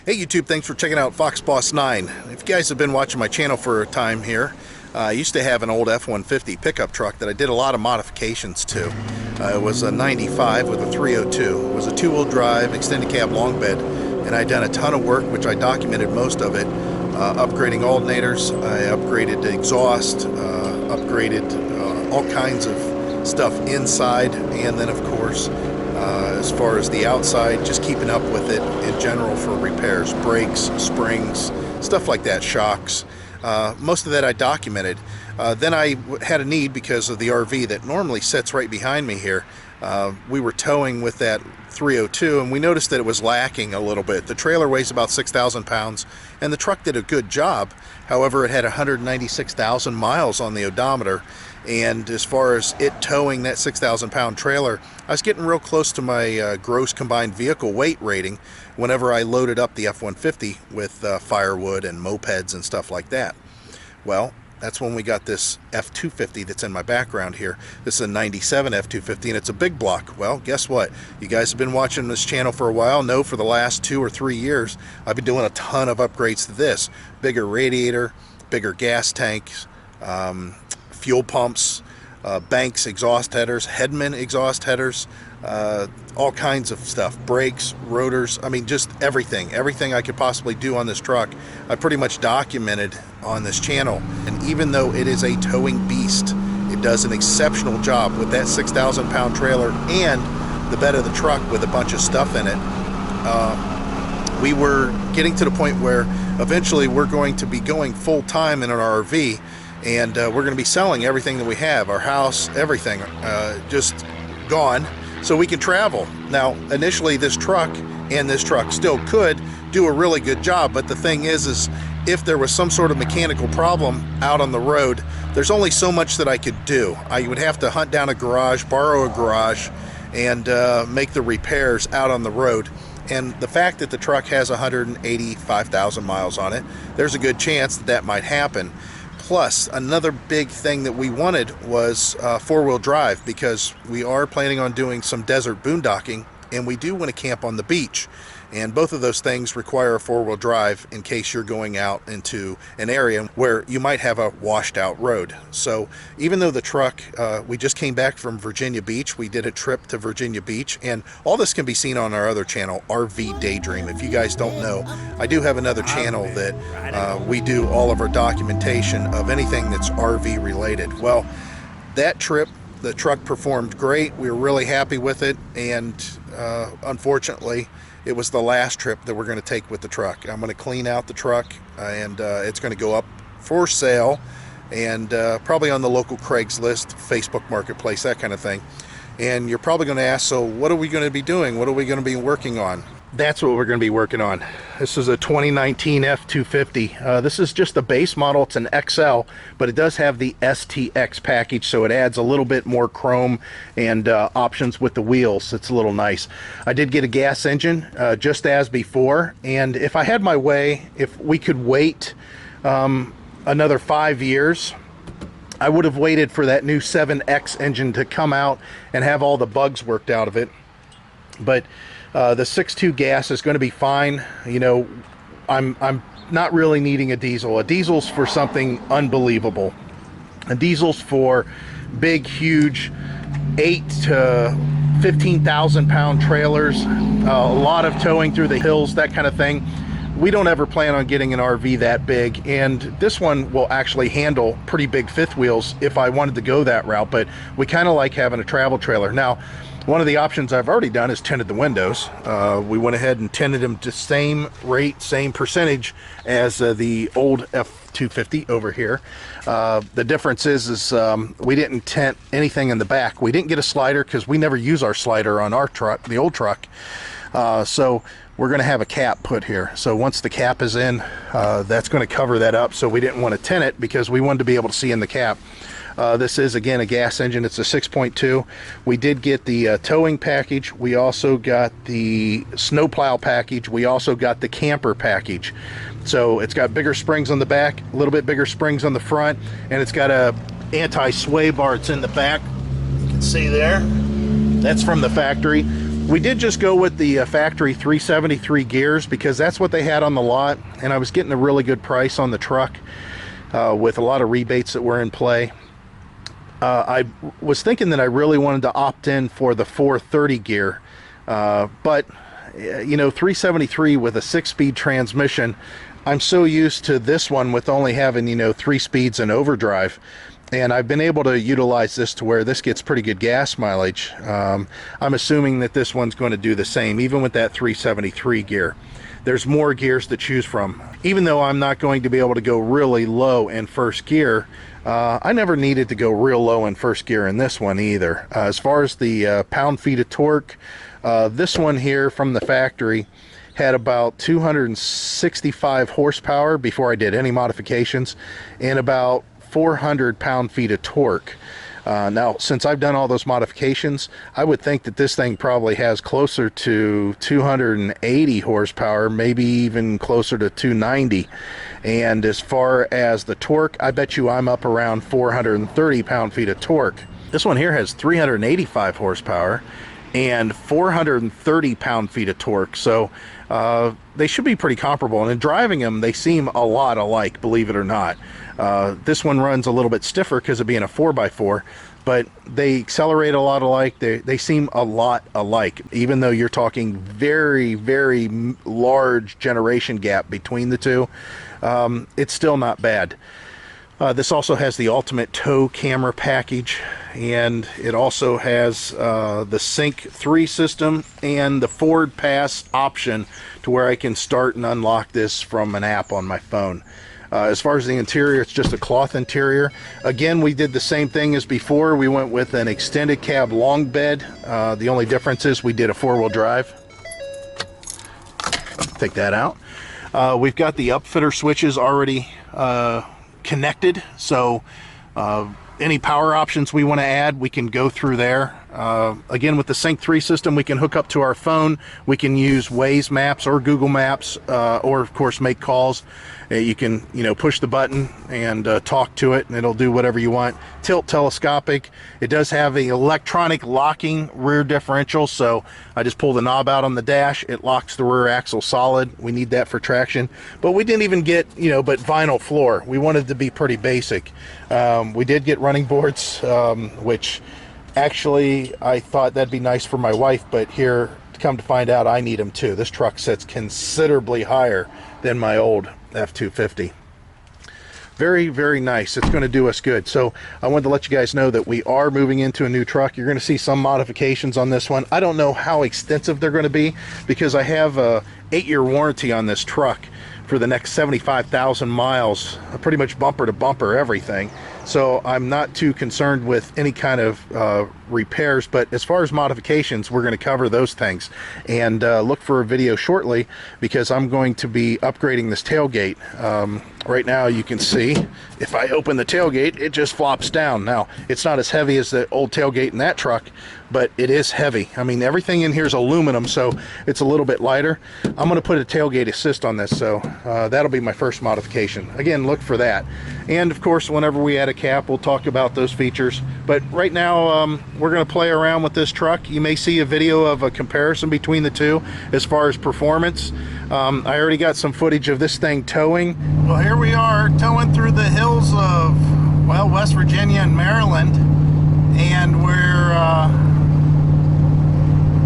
Hey YouTube, thanks for checking out Fox Boss 9. If you guys have been watching my channel for a time here, I used to have an old F-150 pickup truck that I did a lot of modifications to. It was a 95 with a 302. It was a two-wheel drive, extended cab long bed, and I'd done a ton of work, which I documented most of it. Upgrading alternators, I upgraded the exhaust, upgraded all kinds of stuff inside, and then of course as far as the outside, just keeping up with it in general for repairs, brakes, springs, stuff like that, shocks. Most of that I documented. Then I had a need because of the RV that normally sits right behind me here. We were towing with that 302 and we noticed that it was lacking a little bit. The trailer weighs about 6,000 pounds and the truck did a good job. However, it had 196,000 miles on the odometer, and as far as it towing that 6,000 pound trailer, I was getting real close to my gross combined vehicle weight rating whenever I loaded up the F-150 with firewood and mopeds and stuff like that. Well, that's when we got this F250 that's in my background here. This is a 97 F250 and it's a big block. Well, guess what? You guys have been watching this channel for a while. Know for the last 2 or 3 years, I've been doing a ton of upgrades to this. Bigger radiator, bigger gas tanks, fuel pumps, Banks exhaust headers, Headman exhaust headers, all kinds of stuff, brakes, rotors, I mean just everything I could possibly do on this truck I pretty much documented on this channel. And even though it is a towing beast, it does an exceptional job with that 6,000 pound trailer and the bed of the truck with a bunch of stuff in it. We were getting to the point where eventually we're going to be going full-time in an RV, and we're going to be selling everything that we have, our house, everything, just gone, so we can travel. Now, initially this truck and this truck still could do a really good job, but the thing is if there was some sort of mechanical problem out on the road, there's only so much that I could do. I would have to hunt down a garage, borrow a garage, and make the repairs out on the road. And the fact that the truck has 185,000 miles on it, there's a good chance that that might happen. Plus, another big thing that we wanted was four-wheel drive, because we are planning on doing some desert boondocking and we do want to camp on the beach. And both of those things require a four-wheel drive in case you're going out into an area where you might have a washed out road. So even though the truck, we just came back from Virginia Beach, we did a trip to Virginia Beach, and all this can be seen on our other channel, RV Daydream. If you guys don't know, I do have another channel that we do all of our documentation of anything that's RV related. Well, that trip, the truck performed great. We were really happy with it, and unfortunately, it was the last trip that we're going to take with the truck. I'm going to clean out the truck, and it's going to go up for sale, and probably on the local Craigslist, Facebook Marketplace, that kind of thing. And you're probably going to ask, so what are we going to be doing? What are we going to be working on? That's what we're going to be working on. This is a 2019 F250. This is just the base model. It's an XL, but it does have the STX package, so it adds a little bit more chrome and options with the wheels. It's a little nice. I did get a gas engine, just as before, and if I had my way, if we could wait another 5 years, I would have waited for that new 7X engine to come out and have all the bugs worked out of it. But the 6.2 gas is going to be fine. You know, I'm not really needing a diesel. A diesel's for something unbelievable. A diesel's for big, huge 8 to 15,000 pound trailers, a lot of towing through the hills, that kind of thing. We don't ever plan on getting an RV that big, and this one will actually handle pretty big fifth wheels if I wanted to go that route, but we kind of like having a travel trailer. Now, one of the options I've already done is tinted the windows. We went ahead and tinted them to same rate, same percentage as the old F250 over here. The difference is we didn't tint anything in the back. We didn't get a slider because we never use our slider on our truck, the old truck. So we're going to have a cap put here. So once the cap is in, that's going to cover that up. So we didn't want to tint it because we wanted to be able to see in the cap. This is again a gas engine. It's a 6.2. We did get the towing package. We also got the snowplow package. We also got the camper package. So it's got bigger springs on the back, a little bit bigger springs on the front, and it's got a anti-sway bar. It's in the back. You can see there. That's from the factory. We did just go with the factory 373 gears because that's what they had on the lot, and I was getting a really good price on the truck with a lot of rebates that were in play. I was thinking that I really wanted to opt in for the 430 gear, but you know, 373 with a 6-speed transmission, I'm so used to this one with only having, you know, 3 speeds and overdrive, and I've been able to utilize this to where this gets pretty good gas mileage. I'm assuming that this one's going to do the same, even with that 373 gear. There's more gears to choose from. Even though I'm not going to be able to go really low in first gear, I never needed to go real low in first gear in this one either. As far as the pound-feet of torque, this one here from the factory had about 265 horsepower before I did any modifications, and about 400 pound-feet of torque. Now, since I've done all those modifications, I would think that this thing probably has closer to 280 horsepower, maybe even closer to 290. And as far as the torque, I bet you I'm up around 430 pound-feet of torque. This one here has 385 horsepower and 430 pound-feet of torque, so they should be pretty comparable, and in driving them they seem a lot alike, believe it or not. This one runs a little bit stiffer because of being a 4x4, but they accelerate a lot alike. They seem a lot alike, even though you're talking very, very large generation gap between the two. It's still not bad. This also has the ultimate tow camera package, and it also has the Sync 3 system and the forward pass option to where I can start and unlock this from an app on my phone. As far as the interior, it's just a cloth interior. Again, we did the same thing as before. We went with an extended cab long bed. The only difference is we did a 4-wheel drive. Take that out. We've got the upfitter switches already connected, so any power options we want to add, we can go through there. Again, with the Sync 3 system, we can hook up to our phone. We can use Waze Maps or Google Maps, or of course make calls. You can, you know, push the button and talk to it, and it'll do whatever you want. Tilt telescopic. It does have an electronic locking rear differential, so I just pull the knob out on the dash. It locks the rear axle solid. We need that for traction, but we didn't even get, you know, but vinyl floor. We wanted to be pretty basic. We did get running boards, which actually I thought that'd be nice for my wife, but here, come to find out, I need them too. This truck sits considerably higher than my old F250. Very, very nice. It's going to do us good. So I wanted to let you guys know that we are moving into a new truck. You're going to see some modifications on this one. I don't know how extensive they're going to be because I have a 8-year warranty on this truck for the next 75,000 miles, pretty much bumper to bumper everything. So I'm not too concerned with any kind of repairs, but as far as modifications, we're going to cover those things. And look for a video shortly because I'm going to be upgrading this tailgate. Right now you can see if I open the tailgate, it just flops down. Now, it's not as heavy as the old tailgate in that truck, but it is heavy. I mean, everything in here is aluminum, so it's a little bit lighter. I'm going to put a tailgate assist on this, so that'll be my first modification. Again, look for that. And of course, whenever we add a cap, we'll talk about those features. But right now, we're going to play around with this truck. You may see a video of a comparison between the two as far as performance. I already got some footage of this thing towing. Well, here we are towing through the hills of, well, West Virginia and Maryland, and we're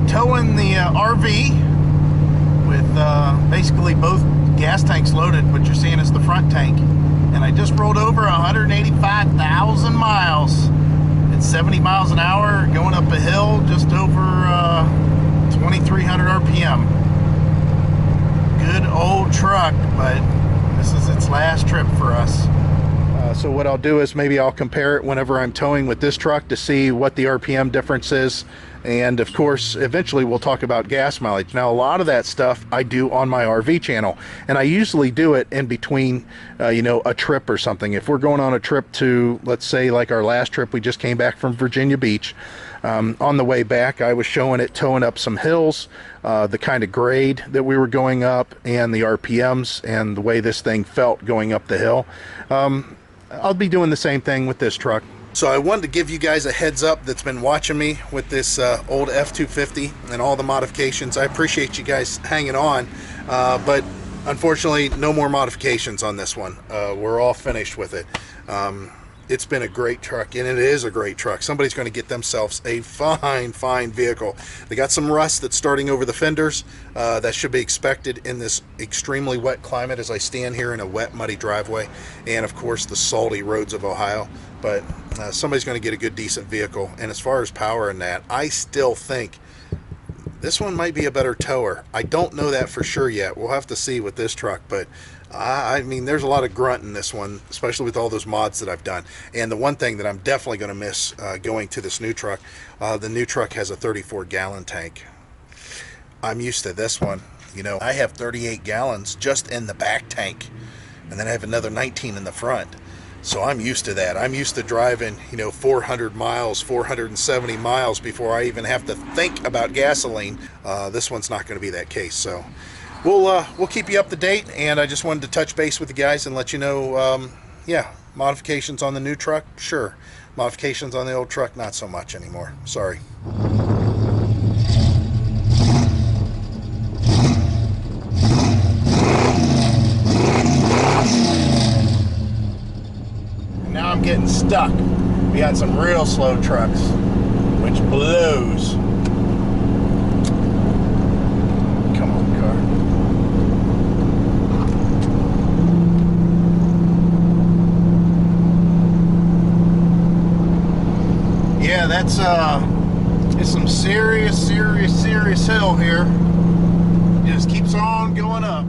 towing the RV with basically both gas tanks loaded. What you're seeing is the front tank, and I just rolled over 185,000 miles at 70 miles an hour, going up a hill just over 2,300 RPM. Good old truck, but this is its last trip for us. So what I'll do is maybe I'll compare it whenever I'm towing with this truck to see what the RPM difference is. And of course, eventually we'll talk about gas mileage. Now, a lot of that stuff I do on my RV channel, and I usually do it in between, you know, a trip or something. If we're going on a trip to, let's say, like our last trip, we just came back from Virginia Beach. On the way back, I was showing it towing up some hills, the kind of grade that we were going up, and the RPMs, and the way this thing felt going up the hill. I'll be doing the same thing with this truck. So I wanted to give you guys a heads up that's been watching me with this old F250 and all the modifications. I appreciate you guys hanging on, but unfortunately no more modifications on this one. We're all finished with it. It's been a great truck, and it is a great truck. Somebody's going to get themselves a fine vehicle. They got some rust that's starting over the fenders. That should be expected in this extremely wet climate as I stand here in a wet, muddy driveway, and of course the salty roads of Ohio. But somebody's going to get a good, decent vehicle. And as far as power and that, I still think this one might be a better tower. I don't know that for sure yet. We'll have to see with this truck, but I mean, there's a lot of grunt in this one, especially with all those mods that I've done. And the one thing that I'm definitely going to miss going to this new truck, the new truck has a 34-gallon tank. I'm used to this one. You know, I have 38 gallons just in the back tank, and then I have another 19 in the front. So I'm used to that. I'm used to driving, you know, 400 miles, 470 miles before I even have to think about gasoline. This one's not going to be that case. So we'll keep you up to date, and I just wanted to touch base with you guys and let you know, yeah, modifications on the new truck, sure. Modifications on the old truck, not so much anymore. Sorry. Now I'm getting stuck. We got some real slow trucks, which blows. Come on, car. Yeah, that's it's some serious hill here. It just keeps on going up.